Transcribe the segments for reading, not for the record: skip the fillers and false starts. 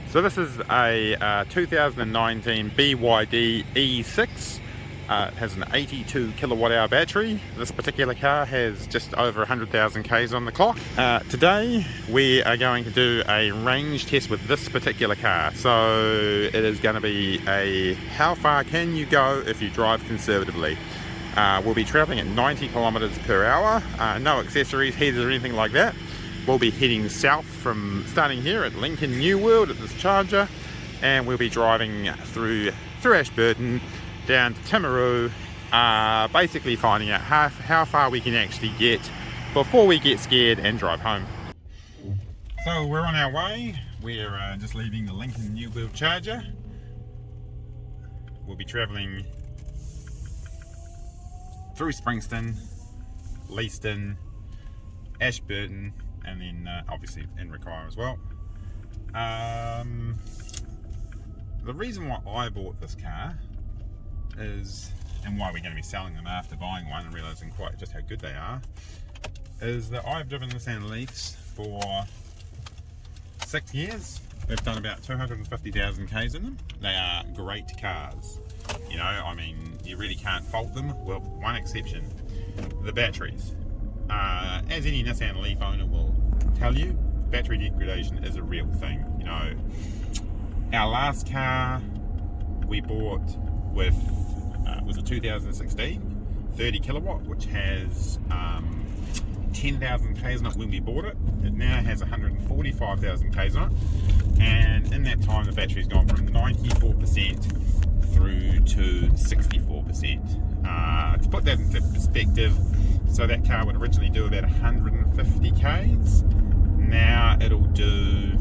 So this is a 2019 BYD E6. It has an 82 kilowatt hour battery. This particular car has just over 100,000 Ks on the clock. Today we are going to do a range test with this particular car. So it is going to be a how far can you go if you drive conservatively. We'll be traveling at 90 kilometers per hour, no accessories, heaters or anything like that. We'll be heading south from starting here at Lincoln New World at this charger, and we'll be driving through Ashburton down to Timaru, basically finding out how far we can actually get before we get scared and drive home. So we're on our way. We're just leaving the Lincoln New World charger. We'll be travelling through Springston, Leaston, Ashburton, and then obviously Invercargill as well. The reason why I bought this car is, and why we're going to be selling them after buying one and realising quite just how good they are, is that I've driven the Nissan Leafs for 6 years. We've done about 250,000 Ks in them. They are great cars. You know, I mean, you really can't fault them, with one exception: the batteries. As any Nissan Leaf owner will tell you, battery degradation is a real thing. You know, our last car we bought with was a 2016 30 kilowatt, which has 10,000 Ks on it when we bought it. It now has 145,000 Ks on it, and in that time the battery's gone from 94% through to 64%. To put that into perspective, so that car would originally do about 150 Ks. Now it'll do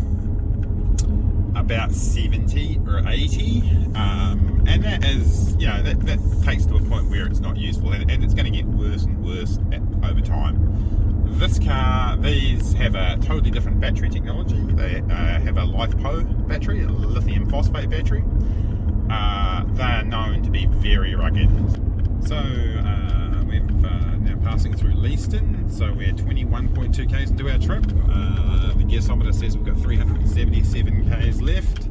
about 70 or 80, and that is, you know, that takes to a point where it's not useful, and it's going to get worse and worse over time. This car, these have a totally different battery technology. They have a LiFePO battery, a lithium phosphate battery. They are known to be very rugged. So we're now passing through Leaston, so we're 21.2 Ks into our trip. The gasometer says we've got 377 Ks left,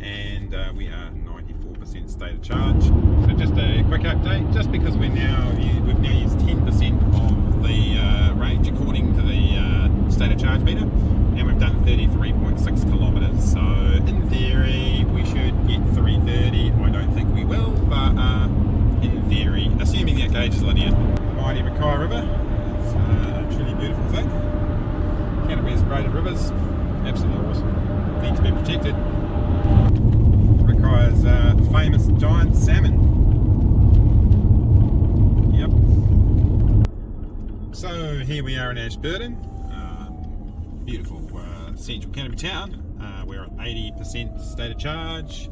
and we are 94% state of charge. So just a quick update, just because we've now used 10% of the range according to the state of charge meter, and we've done 33.6 kilometers. So in theory we should get 330. I don't think we will, but in theory, assuming that gauge is linear. The mighty Mackay River, it's a truly beautiful thing. Canterbury's braided rivers, absolutely awesome. Need to be protected. Requires famous giant salmon. Yep. So here we are in Ashburton, beautiful central Canterbury town. We're at 80% state of charge.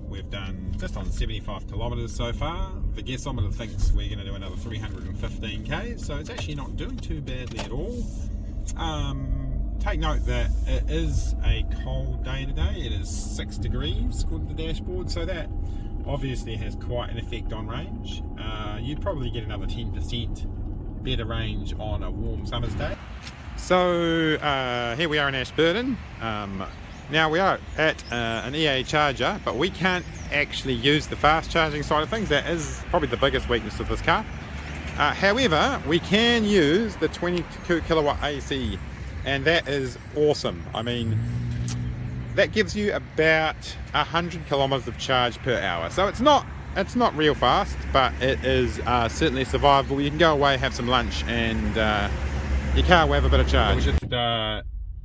We've done just on 75 kilometres so far. The gasometer thinks we're going to do another 315 Ks, so it's actually not doing too badly at all. Take note that it is a cold day today. It is 6 degrees according to the dashboard, so that obviously has quite an effect on range. You'd probably get another 10% better range on a warm summer's day. So here we are in Ashburton. Now we are at an EA charger, but we can't actually use the fast charging side of things. That is probably the biggest weakness of this car. However, we can use the 22 kilowatt AC, and that is awesome. I mean, that gives you about 100 kilometers of charge per hour. So it's not real fast, but it is certainly survivable. You can go away, have some lunch, and your car will have a bit of charge. We're just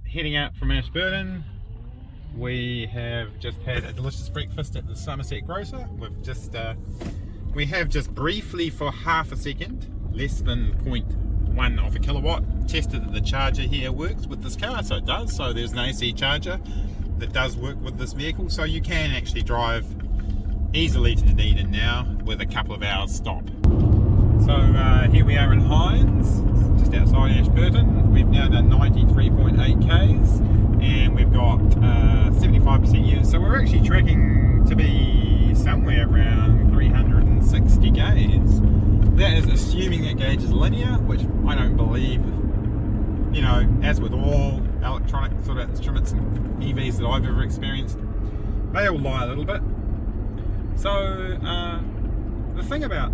heading out from Ashburton. We have just had a delicious breakfast at the Somerset Grocer. We have just briefly, for half a second, less than 0.1 of a kilowatt, tested that the charger here works with this car. So it does. So there's an AC charger that does work with this vehicle. So you can actually drive easily to Dunedin now with a couple of hours stop. So here we are in Hines, just outside Ashburton. We've now done 93.8 Ks, and we've got 75% use. So we're actually tracking to be somewhere around 360 Ks. That is assuming that gauge is linear, which I don't believe. You know, as with all electronic sort of the instruments and EVs that I've ever experienced, they all lie a little bit. So the thing about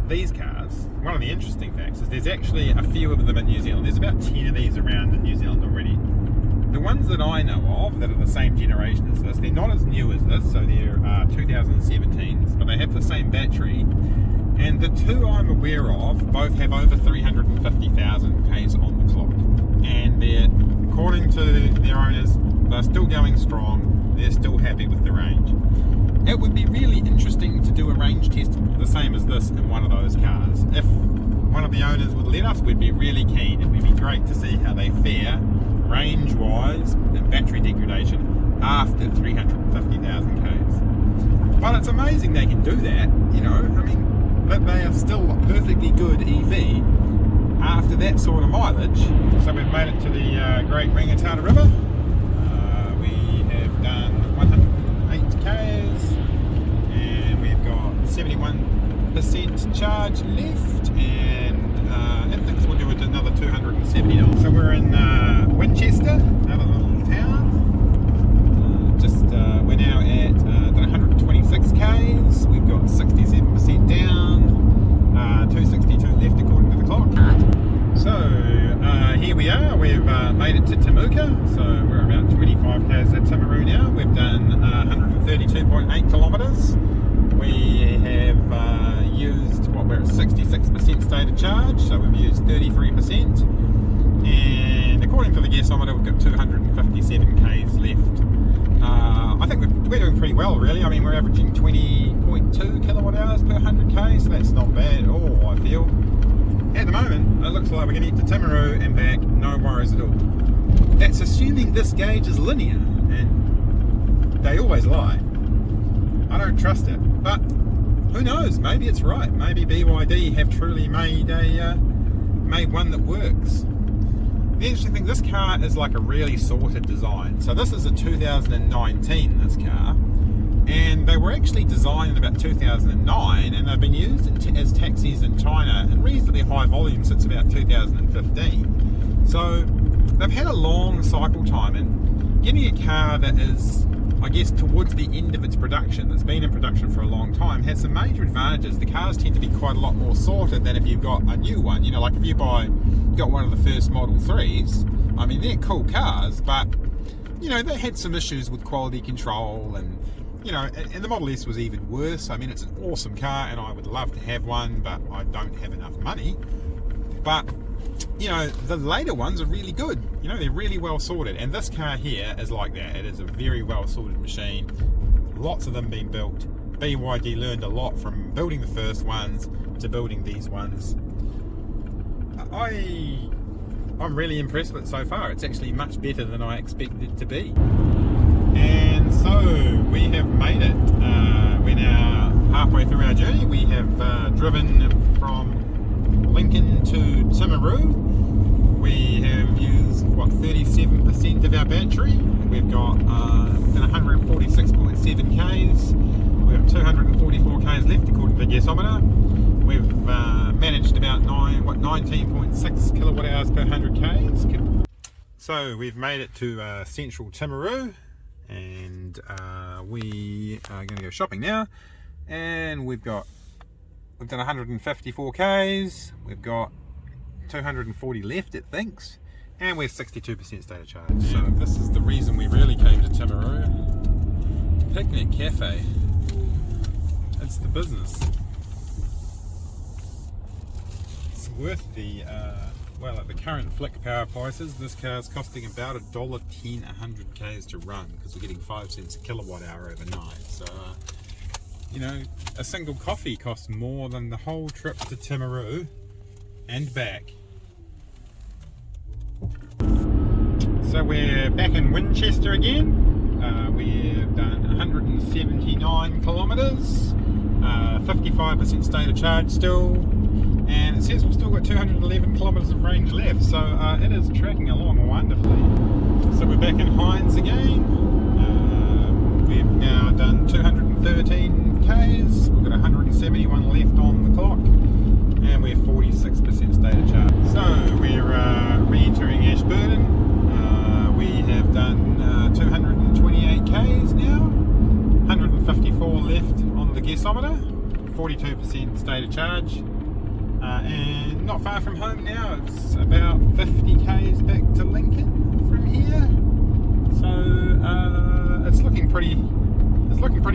these cars, one of the interesting facts is there's actually a few of them in New Zealand. There's about 10 of these around in New Zealand already. The ones that I know of that are the same generation as this, they're not as new as this, so they're 2017s, but they have the same battery. And the two I'm aware of both have over 350,000 Ks on the clock. And they're, according to their owners, they're still going strong, they're still happy with the range. It would be really interesting to do a range test the same as this in one of those cars. If one of the owners would let us, we'd be really keen. It would be great to see how they fare range-wise and battery degradation after 350,000 Ks. But it's amazing they can do that, you know, I mean, that they are still a perfectly good EV after that sort of mileage. So we've made it to the Great Rangatana River. We have done 108 Ks and we've got 71% charge left, and it thinks we'll do it another 270 dollars. So we're in Winchester, another little town. We're now at 126 Ks. We've got 67% down, 262 left according to the clock. So here we are. We've made it to Temuka. So we're about 25 Ks at Timaru now. We've done 132.8 kilometres. We have used, we're at 66% state of charge, so we've used 33%. And according to the gasometer, we've got 257 Ks left. I think we're doing pretty well, really. I mean, we're averaging 20.2 kilowatt hours per 100 K, so that's not bad at all, I feel. At the moment, it looks like we're going to get to Timaru and back, no worries at all. That's assuming this gauge is linear, and they always lie. I don't trust it, but who knows? Maybe it's right. Maybe BYD have truly made one that works. The interesting thing, this car is like a really sorted design. So this is a 2019, this car, and they were actually designed in about 2009, and they've been used as taxis in China in reasonably high volume since about 2015. So they've had a long cycle time, and getting a car that is, I guess, towards the end of its production, that's been in production for a long time, has some major advantages. The cars tend to be quite a lot more sorted than if you've got a new one. You know, like if you got one of the first Model 3s, I mean, they're cool cars, but, you know, they had some issues with quality control, and, you know, and the Model S was even worse. I mean, it's an awesome car, and I would love to have one, but I don't have enough money. But, you know, the later ones are really good. You know, they're really well sorted, and this car here is like that. It is a very well sorted machine. Lots of them being built. BYD learned a lot from building the first ones to building these ones. I'm really impressed with it so far. It's actually much better than I expected it to be. And so we have made it. We're now halfway through our journey. We have driven from Lincoln to Timaru. We have used, 37% of our battery. We've got 146.7 Ks. We have 244 Ks left according to the gasometer. We've managed about 19.6 kilowatt hours per 100 Ks. So we've made it to central Timaru, and we are going to go shopping now. And we've done 154 Ks. We've got 240 left, it thinks, and we're 62% state of charge. So this is the reason we really came to Timaru. Picnic Cafe. It's the business. It's worth the well, at the current flick power prices, this car is costing about $1.10 100 Ks to run, because we're getting 5 cents a kilowatt hour overnight. So you know, a single coffee costs more than the whole trip to Timaru and back. So we're back in Winchester again. We've done 179 kilometres, 55% state of charge still, and it says we've still got 211 kilometres of range left, so it is tracking along wonderfully. So we're back in Hines again. We've now done 213 Ks, we've got 171 left on the clock, and we're 46% state of charge. So we're re-entering Ashburton. We have done k's now, 154 left on the gasometer, 42% state of charge, and not far from home now. It's about 50 k's back to Lincoln from here, so it's looking pretty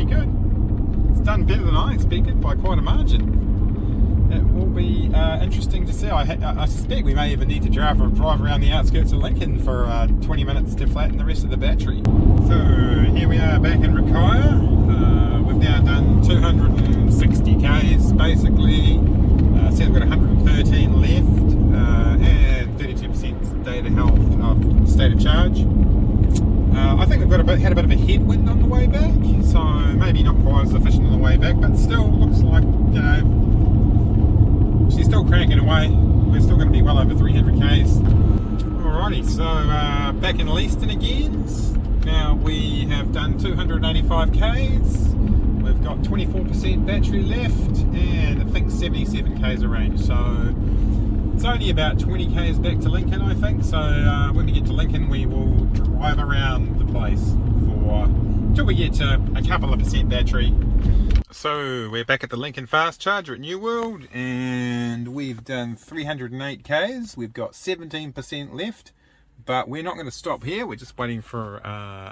good. It's done better than I expected by quite a margin. It will be interesting to see. I suspect we may even need to drive around the outskirts of Lincoln for 20 minutes to flatten the rest of the battery. So here we are back in Rakaya. We've now done 260 k's basically. Says we've got 113 left and 32% state of charge. I think we've had a bit of a headwind on the way back, so maybe not quite as efficient on the way back, but still looks like, you know, she's still cranking away. We're still going to be well over 300 k's. Alrighty, so back in Leaston again. Now we have done 285 k's. We've got 24% battery left and I think 77 k's of range. So it's only about 20 k's back to Lincoln, I think. So when we get to Lincoln, we will drive around the place until we get to a couple of percent battery. So we're back at the Lincoln Fast Charger at New World, and we've done 308 k's. We've got 17% left, but we're not going to stop here. We're just waiting for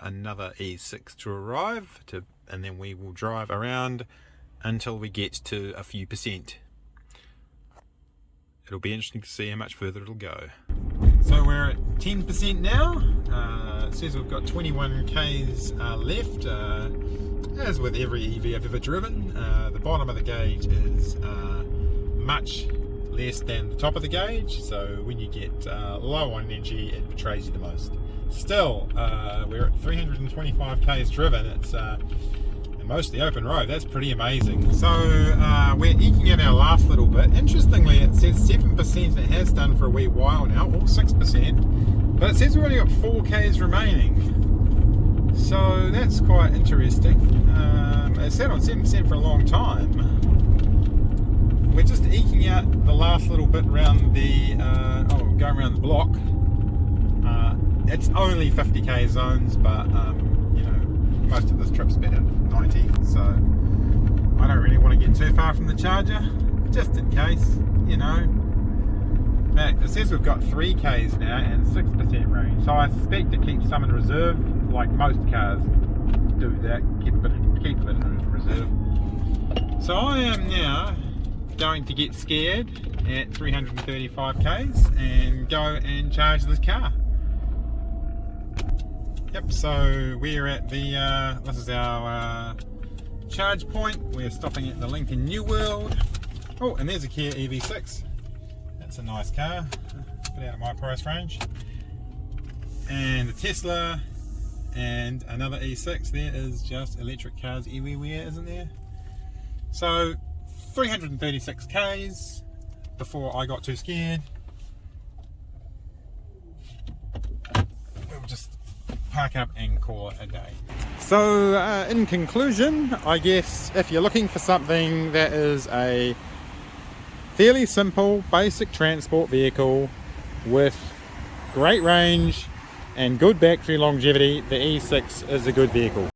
another E6 to arrive, and then we will drive around until we get to a few percent. It'll be interesting to see how much further it'll go. So we're at 10% now. It says we've got 21 k's left. As with every EV I've ever driven, the bottom of the gauge is much less than the top of the gauge, so when you get low on energy, it betrays you the most. Still, we're at 325 k's driven. It's mostly open road. That's pretty amazing. So we're eking out our last little bit. Interestingly, it says 7%. It has done for a wee while now, or 6%, but it says we've only got 4 k's remaining. So that's quite interesting. It's sat on 7% for a long time. We're just eking out the last little bit around the, going around the block. It's only 50k zones, but you know, most of this trip's been at 90, so I don't really want to get too far from the charger, just in case, you know. But it says we've got 3k's now and 6% range, so I suspect it keeps some in reserve, like most cars do that, keep it in reserve. So I am now going to get scared at 335 k's and go and charge this car. Yep, so we're at the, this is our charge point. We're stopping at the Lincoln New World. Oh, and there's a Kia EV6. That's a nice car, a bit out of my price range. And a Tesla and another E6. There is just electric cars everywhere, isn't there? So 336 k's before I got too scared. We'll just park up and call it a day. So in conclusion, I guess if you're looking for something that is a fairly simple basic transport vehicle with great range and good battery longevity, the E6 is a good vehicle.